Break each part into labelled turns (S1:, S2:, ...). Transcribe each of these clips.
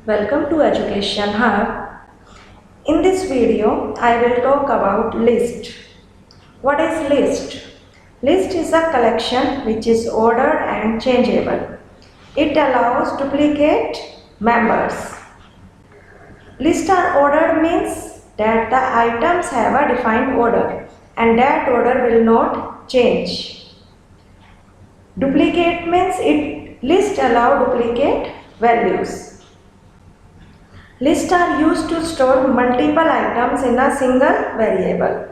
S1: Welcome to Education Hub. In this video, I will talk about list. What is list? List is a collection which is ordered and changeable. It allows duplicate members. List are ordered means that the items have a defined order and that order will not change. Duplicate means list allow duplicate values. Lists are used to store multiple items in a single variable.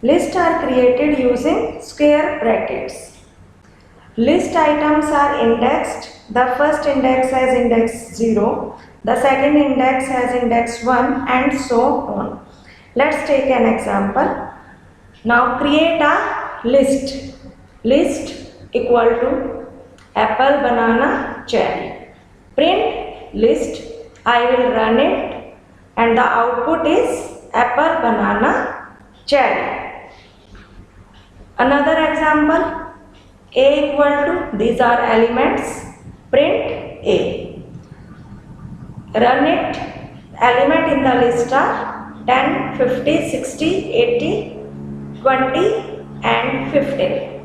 S1: Lists are created using square brackets. List items are indexed. The first index has index 0, the second index has index 1 and so on. Let's take an example. Now create a list. List equal to apple, banana, cherry. Print list. I will run it and the output is apple, banana, cherry. Another example, A equal to, these are elements, print A. Run it, element in the list are 10, 50, 60, 80, 20 and 15.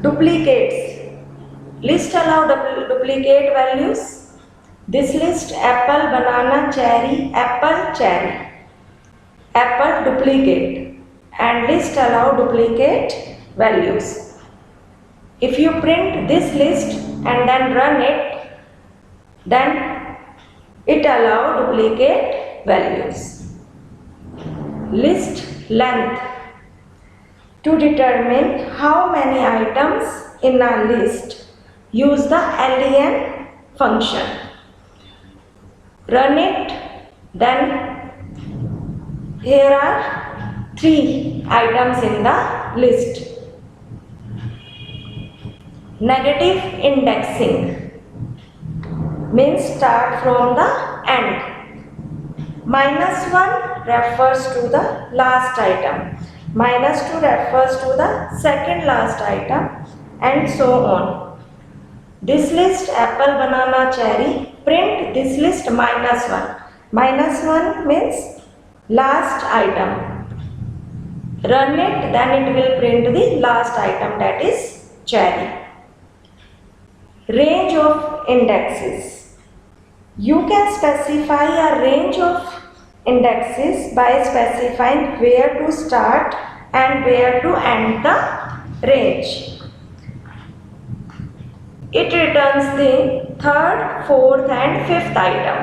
S1: Duplicates. List allow duplicate values. This list apple, banana, cherry, apple, cherry. Apple duplicate and list allow duplicate values. If you print this list and then run it, then it allow duplicate values. List length. To determine how many items in a list, use the len function. Run it, then here are 3 items in the list. Negative indexing means start from the end. -1 refers to the last item. -2 refers to the second last item and so on. This list apple, banana, cherry, print this list -1. -1 means last item. Run it, then it will print the last item, that is cherry. Range of indexes. You can specify a range of indexes by specifying where to start and where to end the range. It returns the 3rd, 4th and 5th item.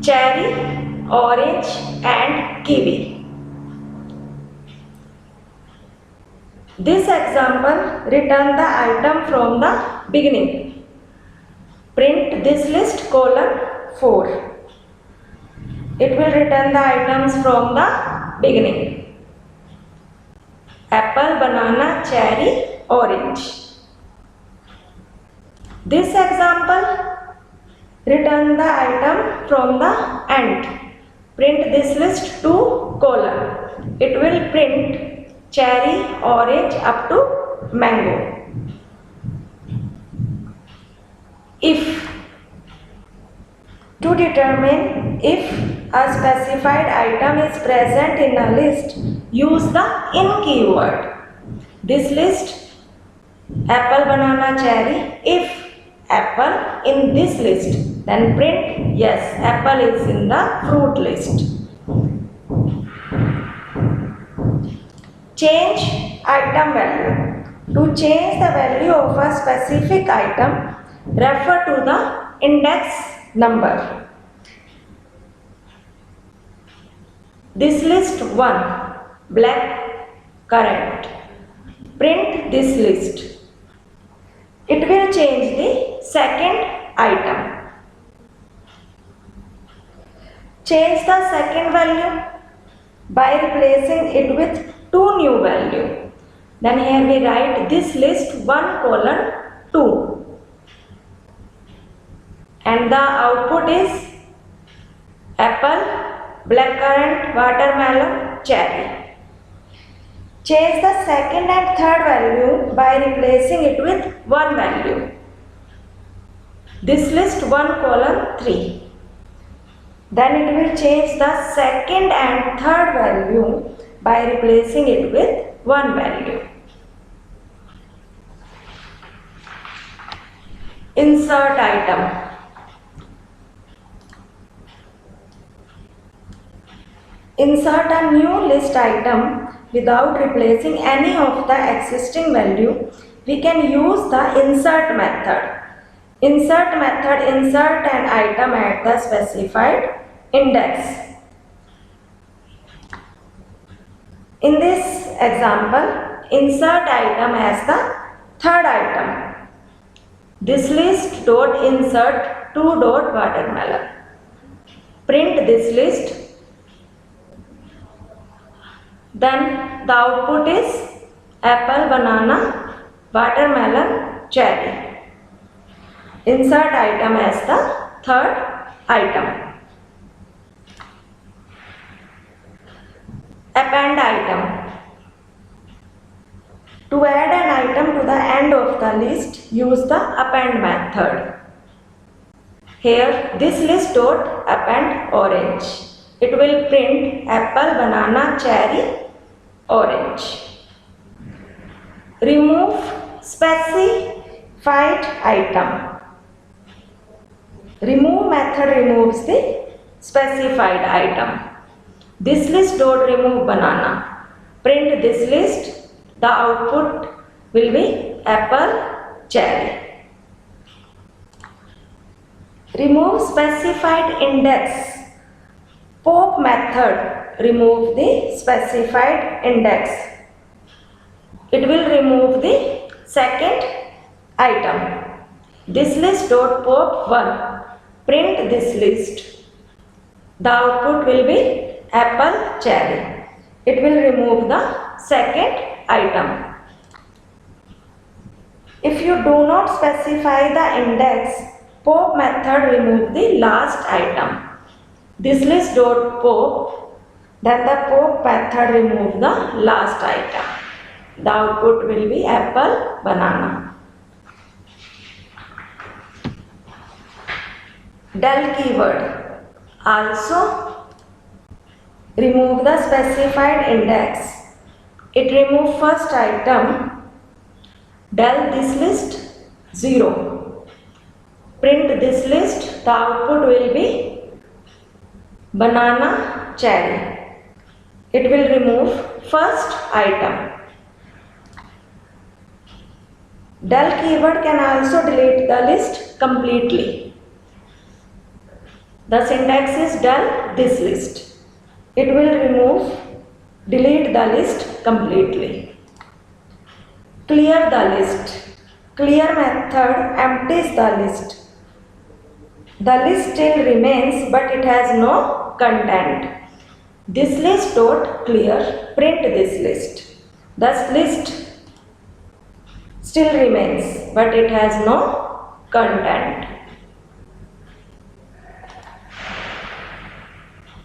S1: Cherry, orange and kiwi. This example return the item from the beginning. Print this list :4. It will return the items from the beginning. Apple, banana, cherry, orange. This example return the item from the end. Print this list :. It will print cherry, orange up to mango. If. To determine if a specified item is present in a list, use the in keyword. This list apple, banana, cherry. If apple in this list, then print yes, apple is in the fruit list. Change item value. To change the value of a specific item, refer to the index number. This list 1, black currant. Print this list. It will change the second item. Change the second value by replacing it with 2 new value. Then here we write this list 1:2 and the output is apple, blackcurrant, watermelon, cherry. Change the second and third value by replacing it with one value. This list 1:3. Then it will change the second and third value by replacing it with one value. Insert item. Insert a new list item without replacing any of the existing value. We can use the insert method. Insert method insert an item at the specified index. In this example, insert item as the third item. This list dot insert 2 dot watermelon. Print this list. Then the output is apple, banana, watermelon, cherry. Insert item as the third item. Append item. To add an item to the end of the list, use the append method. Here, this list dot append orange. It will print apple, banana, cherry, orange. Remove specified item. Remove method removes the specified item. This list dot remove banana. Print this list. The output will be apple, cherry. Remove specified index. Pop method remove the specified index. It will remove the second item. This list dot pop 1. Print this list. The output will be apple, cherry. It will remove the second item. If you do not specify the index, pop method remove the last item. This list dot pop, then the pop method remove the last item. The output will be apple, banana. Del keyword. Also remove the specified index. It remove first item. Del this list 0. Print this list. The output will be banana, cherry. It will remove first item. Del keyword can also delete the list completely. The syntax is del this list. It will delete the list completely. Clear the list. Clear method empties the list. The list still remains but it has no content. This list dot clear, print this list. Thus list still remains but it has no content.